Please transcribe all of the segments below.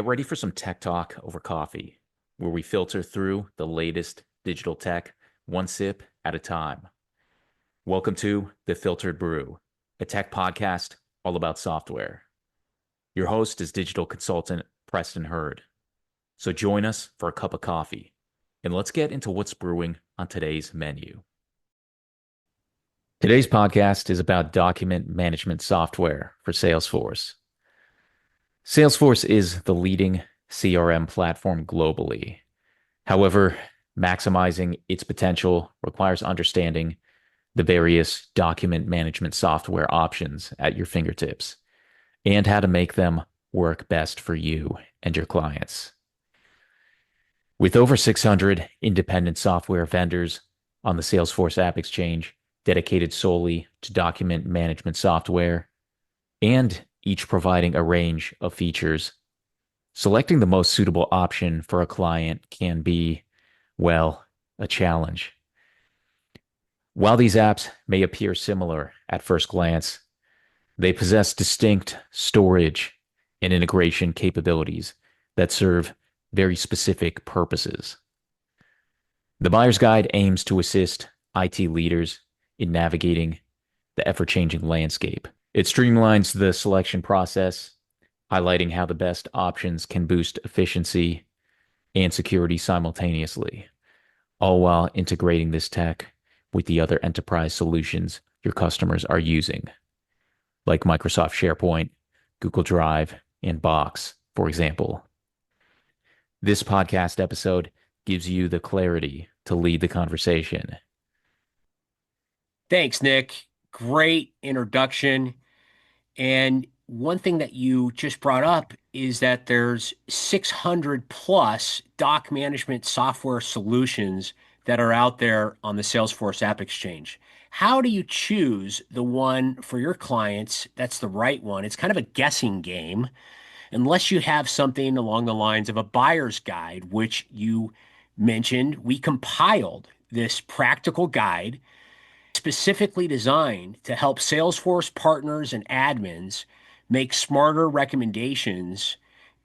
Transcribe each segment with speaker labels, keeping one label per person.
Speaker 1: Get ready for some tech talk over coffee, where we filter through the latest digital tech one sip at a time. Welcome to The Filtered Brew, a tech podcast all about software. Your host is digital consultant Preston Hurd. So join us for a cup of coffee, and let's get into what's brewing on today's menu. Today's podcast is about document management software for Salesforce. Salesforce is the leading CRM platform globally. However, maximizing its potential requires understanding the various document management software options at your fingertips and how to make them work best for you and your clients. With over 600 independent software vendors on the Salesforce App Exchange dedicated solely to document management software, and each providing a range of features, selecting the most suitable option for a client can be, well, a challenge. While these apps may appear similar at first glance, they possess distinct storage and integration capabilities that serve very specific purposes. The Buyer's Guide aims to assist IT leaders in navigating the ever-changing landscape. It streamlines the selection process, highlighting how the best options can boost efficiency and security simultaneously, all while integrating this tech with the other enterprise solutions your customers are using, like Microsoft SharePoint, Google Drive, and Box, for example. This podcast episode gives you the clarity to lead the conversation.
Speaker 2: Thanks, Nick. Great introduction. And one thing that you just brought up is that there's 600 plus doc management software solutions that are out there on the Salesforce App Exchange. How do you choose the one for your clients that's the right one? It's kind of a guessing game, unless you have something along the lines of a buyer's guide, which you mentioned. We compiled this practical guide specifically designed to help Salesforce partners and admins make smarter recommendations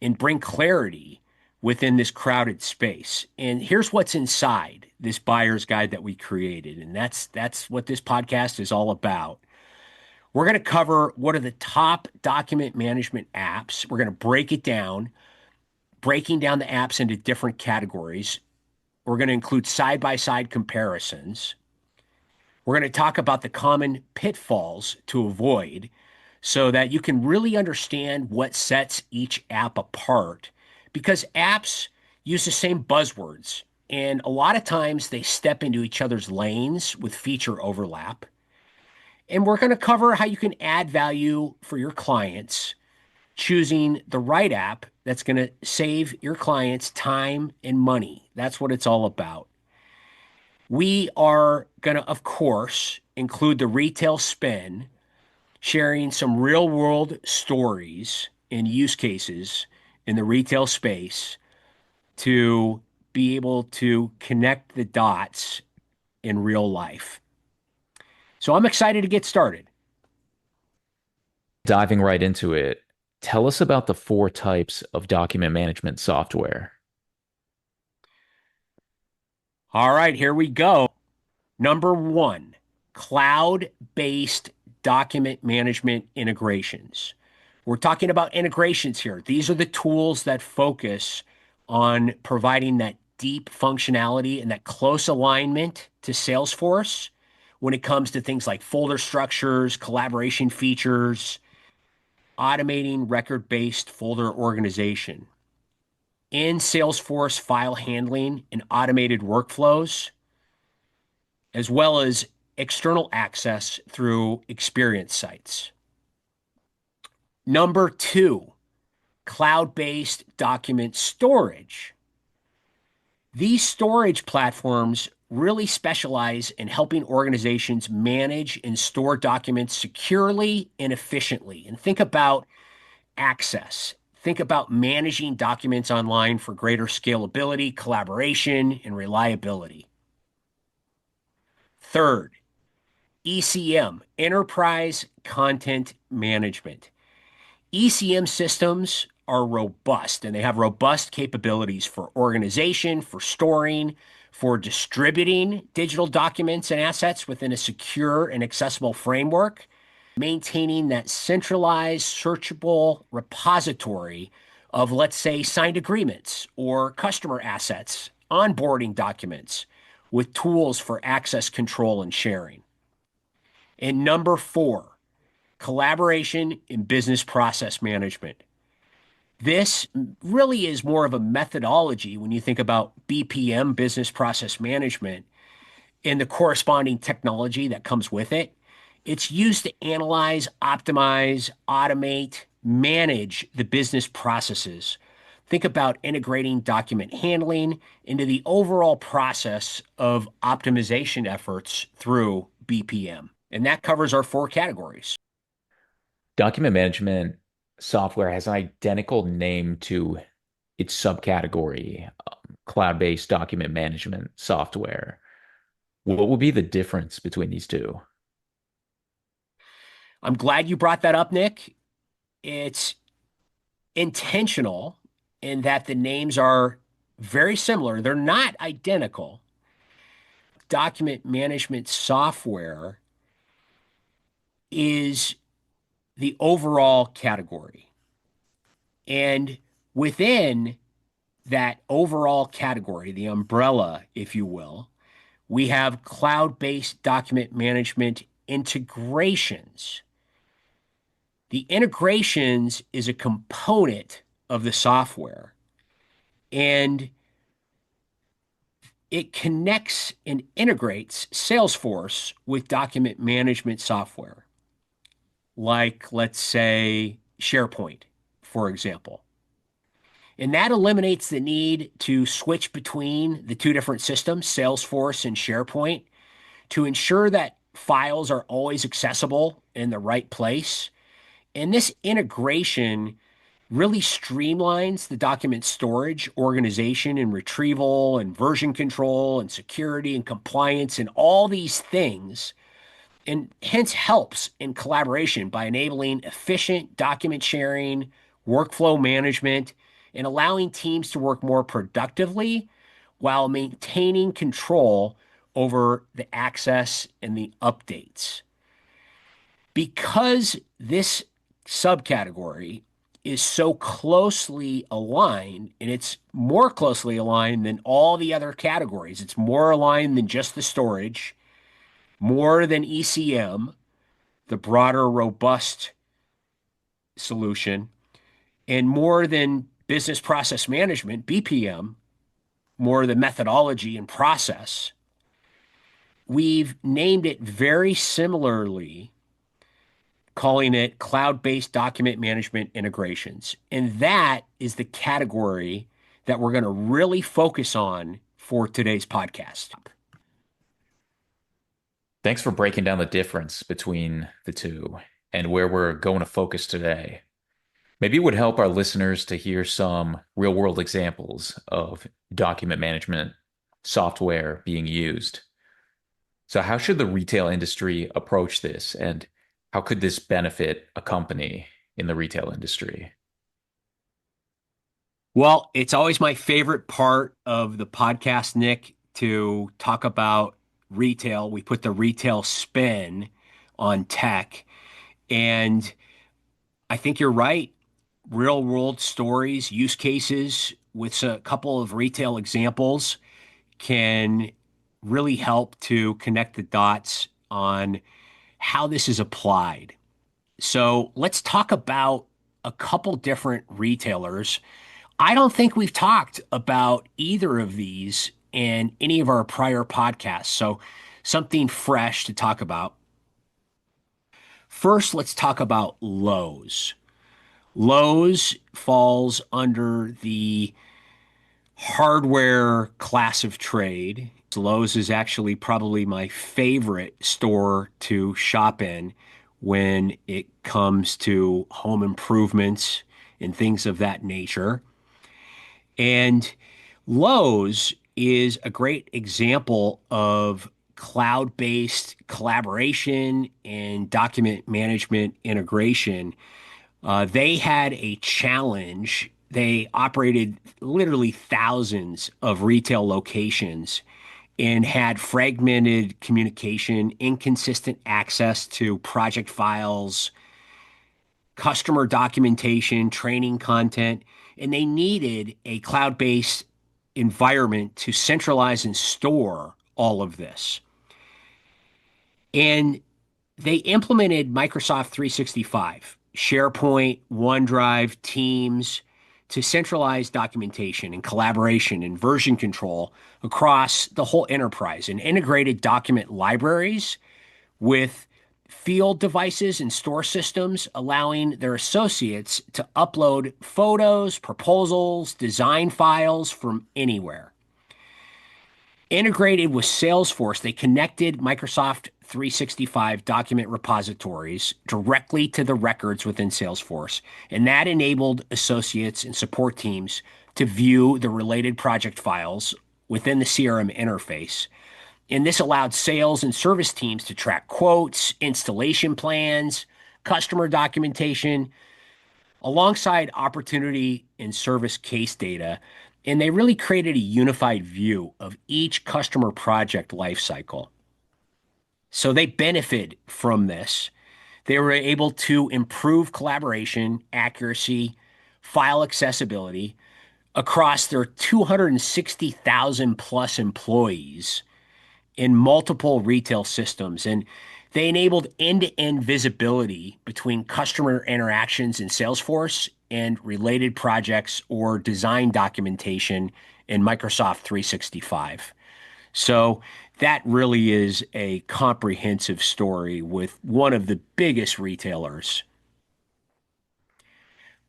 Speaker 2: and bring clarity within this crowded space. And here's what's inside this buyer's guide that we created. And that's what this podcast is all about. We're going to cover what are the top document management apps. We're going to break it down, breaking down the apps into different categories. We're going to include side-by-side comparisons. We're going to talk about the common pitfalls to avoid so that you can really understand what sets each app apart, because apps use the same buzzwords, and a lot of times they step into each other's lanes with feature overlap. And we're going to cover how you can add value for your clients, choosing the right app that's going to save your clients time and money. That's what it's all about. We are going to, of course, include the retail spin, sharing some real world stories and use cases in the retail space to be able to connect the dots in real life. So I'm excited to get started.
Speaker 1: Diving right into it, tell us about the 4 types of document management software.
Speaker 2: All right, here we go. Number 1, cloud-based document management integrations. We're talking about integrations here. These are the tools that focus on providing that deep functionality and that close alignment to Salesforce when it comes to things like folder structures, collaboration features, automating record-based folder organization. In Salesforce file handling and automated workflows, as well as external access through experience sites. Number 2, cloud-based document storage. These storage platforms really specialize in helping organizations manage and store documents securely and efficiently. And think about access. Think about managing documents online for greater scalability, collaboration, and reliability. Third, ECM, Enterprise Content Management. ECM systems are robust and they have robust capabilities for organization, for storing, for distributing digital documents and assets within a secure and accessible framework, maintaining that centralized, searchable repository of, let's say, signed agreements or customer assets, onboarding documents with tools for access control and sharing. And number four, collaboration in business process management. This really is more of a methodology when you think about BPM, business process management, and the corresponding technology that comes with it. It's used to analyze, optimize, automate, manage the business processes. Think about integrating document handling into the overall process of optimization efforts through BPM. And that covers our four categories.
Speaker 1: Document management software has an identical name to its subcategory, cloud-based document management software. What would be the difference between these two?
Speaker 2: I'm glad you brought that up, Nick. It's intentional in that the names are very similar. They're not identical. Document management software is the overall category. And within that overall category, the umbrella, if you will, we have cloud-based document management integrations. The integrations is a component of the software, and it connects and integrates Salesforce with document management software, like, let's say, SharePoint, for example. And that eliminates the need to switch between the two different systems, Salesforce and SharePoint, to ensure that files are always accessible in the right place. And this integration really streamlines the document storage, organization, and retrieval, and version control, and security, and compliance, and all these things, and hence helps in collaboration by enabling efficient document sharing, workflow management, and allowing teams to work more productively while maintaining control over the access and the updates. Because this subcategory is so closely aligned, and it's more closely aligned than all the other categories. It's more aligned than just the storage, more than ECM, the broader, robust solution, and more than business process management, BPM, more the methodology and process. We've named it very similarly, calling it cloud-based document management integrations. And that is the category that we're going to really focus on for today's podcast.
Speaker 1: Thanks for breaking down the difference between the two and where we're going to focus today. Maybe it would help our listeners to hear some real-world examples of document management software being used. So, how should the retail industry approach this, and how could this benefit a company in the retail industry?
Speaker 2: Well, it's always my favorite part of the podcast, Nick, to talk about retail. We put the retail spin on tech. And I think you're right. Real world stories, use cases with a couple of retail examples can really help to connect the dots on how this is applied. So let's talk about a couple different retailers. I don't think we've talked about either of these in any of our prior podcasts. So something fresh to talk about. First, let's talk about Lowe's. Lowe's falls under the hardware class of trade. Lowe's is actually probably my favorite store to shop in when it comes to home improvements and things of that nature. And Lowe's is a great example of cloud-based collaboration and document management integration. They had a challenge. They operated literally thousands of retail locations and had fragmented communication, inconsistent access to project files, customer documentation, training content, and they needed a cloud-based environment to centralize and store all of this. And they implemented Microsoft 365, SharePoint, OneDrive, Teams to centralize documentation and collaboration and version control across the whole enterprise and integrated document libraries with field devices and store systems, allowing their associates to upload photos, proposals, design files from anywhere. Integrated with Salesforce, they connected Microsoft 365 document repositories directly to the records within Salesforce, and that enabled associates and support teams to view the related project files within the CRM interface. And this allowed sales and service teams to track quotes, installation plans, customer documentation, alongside opportunity and service case data. And they really created a unified view of each customer project lifecycle. So they benefited from this. They were able to improve collaboration, accuracy, file accessibility across their 260,000 plus employees in multiple retail systems. And they enabled end-to-end visibility between customer interactions in Salesforce and related projects or design documentation in Microsoft 365. So that really is a comprehensive story with one of the biggest retailers.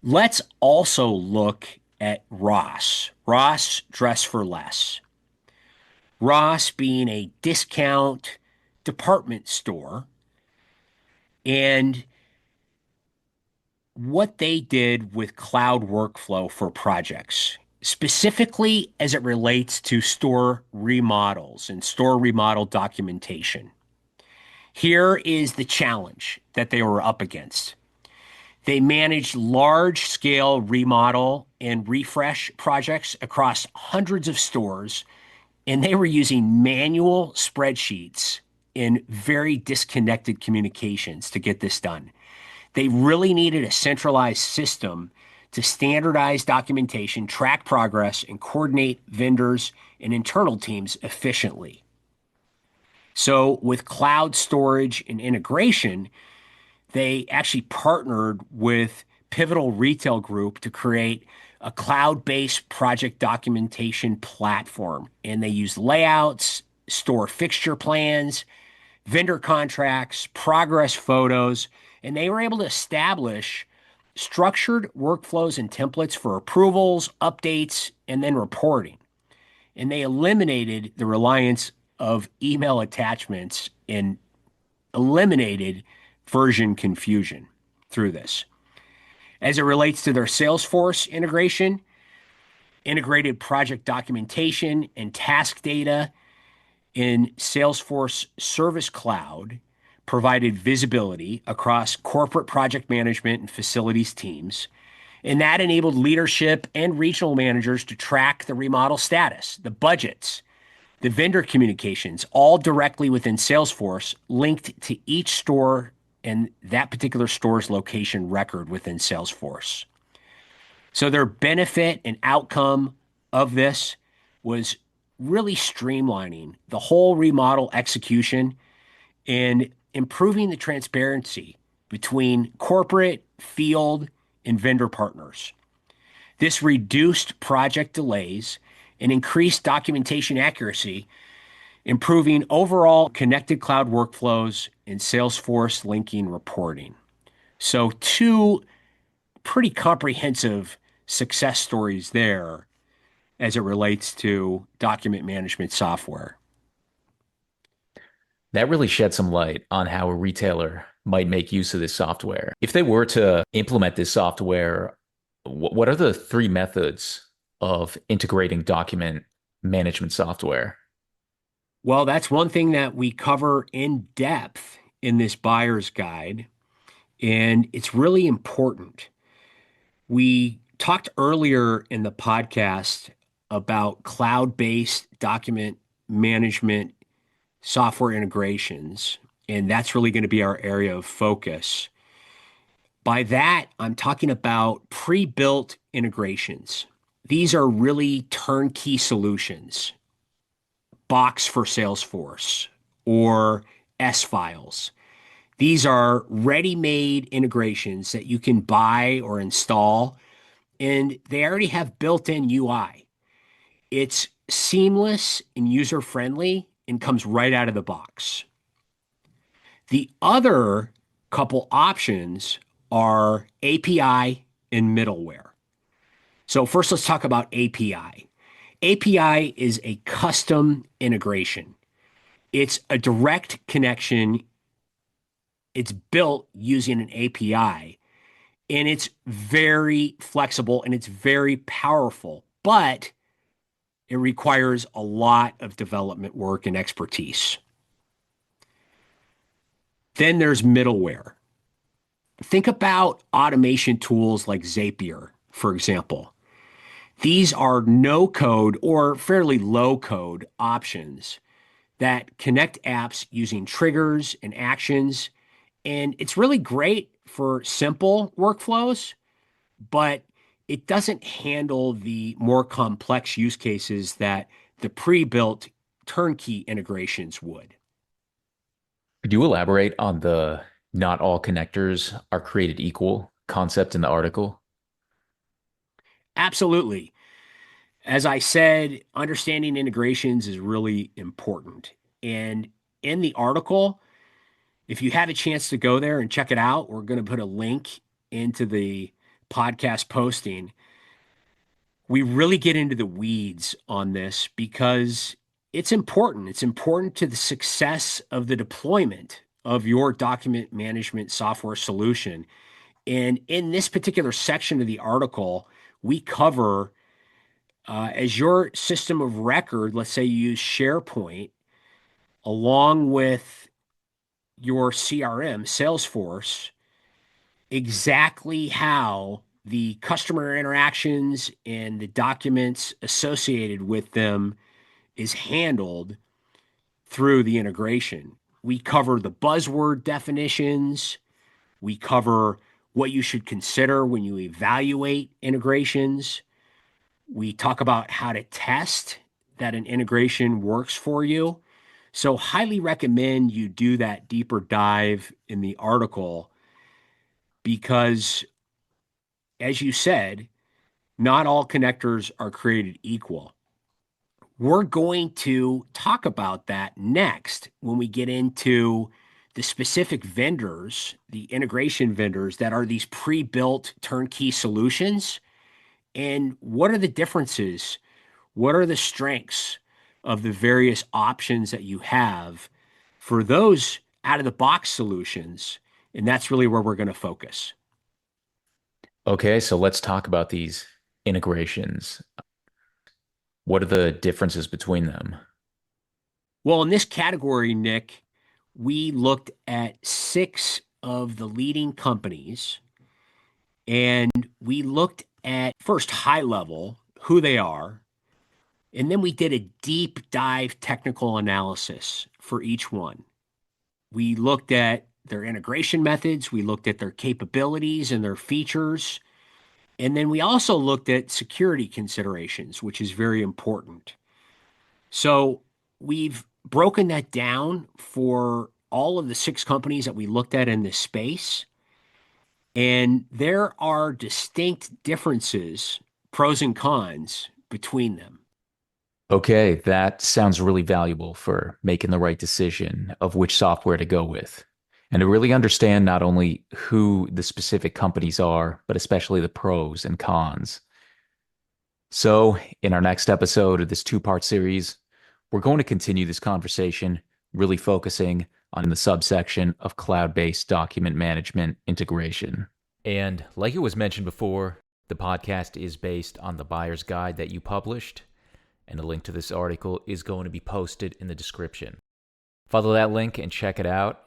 Speaker 2: Let's also look at Ross Dress for Less. Ross being a discount department store, and what they did with cloud workflow for projects, specifically as it relates to store remodels and store remodel documentation. Here is the challenge that they were up against. They managed large scale remodel and refresh projects across hundreds of stores, and they were using manual spreadsheets in very disconnected communications to get this done. They really needed a centralized system to standardize documentation, track progress, and coordinate vendors and internal teams efficiently. So, with cloud storage and integration, they actually partnered with Pivotal Retail Group to create a cloud-based project documentation platform. And they use layouts, store fixture plans, vendor contracts, progress photos, and they were able to establish structured workflows and templates for approvals, updates, and then reporting. And they eliminated the reliance of email attachments and eliminated version confusion through this. As it relates to their Salesforce integration, integrated project documentation and task data in Salesforce Service Cloud provided visibility across corporate project management and facilities teams. And that enabled leadership and regional managers to track the remodel status, the budgets, the vendor communications, all directly within Salesforce, linked to each store and that particular store's location record within Salesforce. So their benefit and outcome of this was really streamlining the whole remodel execution and improving the transparency between corporate, field, and vendor partners. This reduced project delays and increased documentation accuracy, improving overall connected cloud workflows and Salesforce linking reporting. So, two pretty comprehensive success stories there as it relates to document management software.
Speaker 1: That really shed some light on how a retailer might make use of this software. If they were to implement this software, what are the three methods of integrating document management software?
Speaker 2: Well, that's one thing that we cover in depth in this buyer's guide. And it's really important. We talked earlier in the podcast about cloud-based document management software integrations, and that's really going to be our area of focus. By that, I'm talking about pre-built integrations. These are really turnkey solutions, Box for Salesforce or S files. These are ready-made integrations that you can buy or install, and they already have built-in UI. It's seamless and user-friendly and comes right out of the box. The other couple options are API and middleware. So first, let's talk about API. API is a custom integration. It's a direct connection. It's built using an API, and it's very flexible and it's very powerful, but it requires a lot of development work and expertise. Then there's middleware. Think about automation tools like Zapier, for example. These are no code or fairly low code options that connect apps using triggers and actions. And it's really great for simple workflows, but it doesn't handle the more complex use cases that the pre-built turnkey integrations would.
Speaker 1: Could you elaborate on the not all connectors are created equal concept in the article?
Speaker 2: Absolutely. As I said, understanding integrations is really important. And in the article, if you have a chance to go there and check it out, we're going to put a link into the podcast posting. We really get into the weeds on this because it's important. It's important to the success of the deployment of your document management software solution. And in this particular section of the article, we cover as your system of record, let's say you use SharePoint along with your CRM, Salesforce, exactly how the customer interactions and the documents associated with them is handled through the integration. We cover the buzzword definitions. We cover what you should consider when you evaluate integrations. We talk about how to test that an integration works for you. So, highly recommend you do that deeper dive in the article because, as you said, not all connectors are created equal. We're going to talk about that next when we get into the specific vendors, the integration vendors that are these pre built turnkey solutions. And what are the differences? What are the strengths of the various options that you have for those out of the box solutions? And that's really where we're going to focus.
Speaker 1: Okay, so let's talk about these integrations. What are the differences between them?
Speaker 2: Well, in this category, Nick, we looked at six of the leading companies and we looked at first high level, who they are, and then we did a deep dive technical analysis for each one. We looked at their integration methods, we looked at their capabilities and their features, and then we also looked at security considerations, which is very important. So we've broken that down for all of the six companies that we looked at in this space. And there are distinct differences, pros and cons between them.
Speaker 1: Okay, that sounds really valuable for making the right decision of which software to go with. And to really understand not only who the specific companies are, but especially the pros and cons. So, in our next episode of this two-part series, we're going to continue this conversation, really focusing on the subsection of cloud-based document management integration. And like it was mentioned before, the podcast is based on the buyer's guide that you published, and a link to this article is going to be posted in the description. Follow that link and check it out.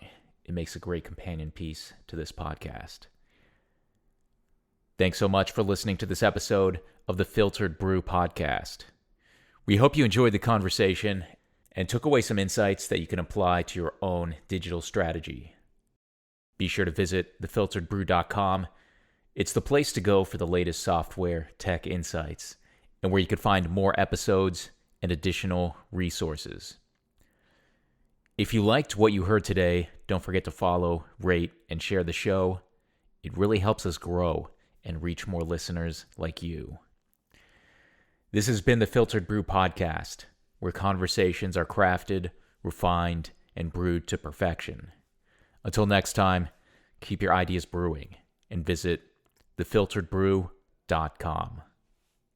Speaker 1: it makes a great companion piece to this podcast. Thanks so much for listening to this episode of the Filtered Brew podcast. We hope you enjoyed the conversation and took away some insights that you can apply to your own digital strategy. Be sure to visit thefilteredbrew.com. It's the place to go for the latest software tech insights and where you can find more episodes and additional resources. If you liked what you heard today, don't forget to follow, rate, and share the show. It really helps us grow and reach more listeners like you. This has been the Filtered Brew podcast, where conversations are crafted, refined, and brewed to perfection. Until next time, keep your ideas brewing and visit thefilteredbrew.com.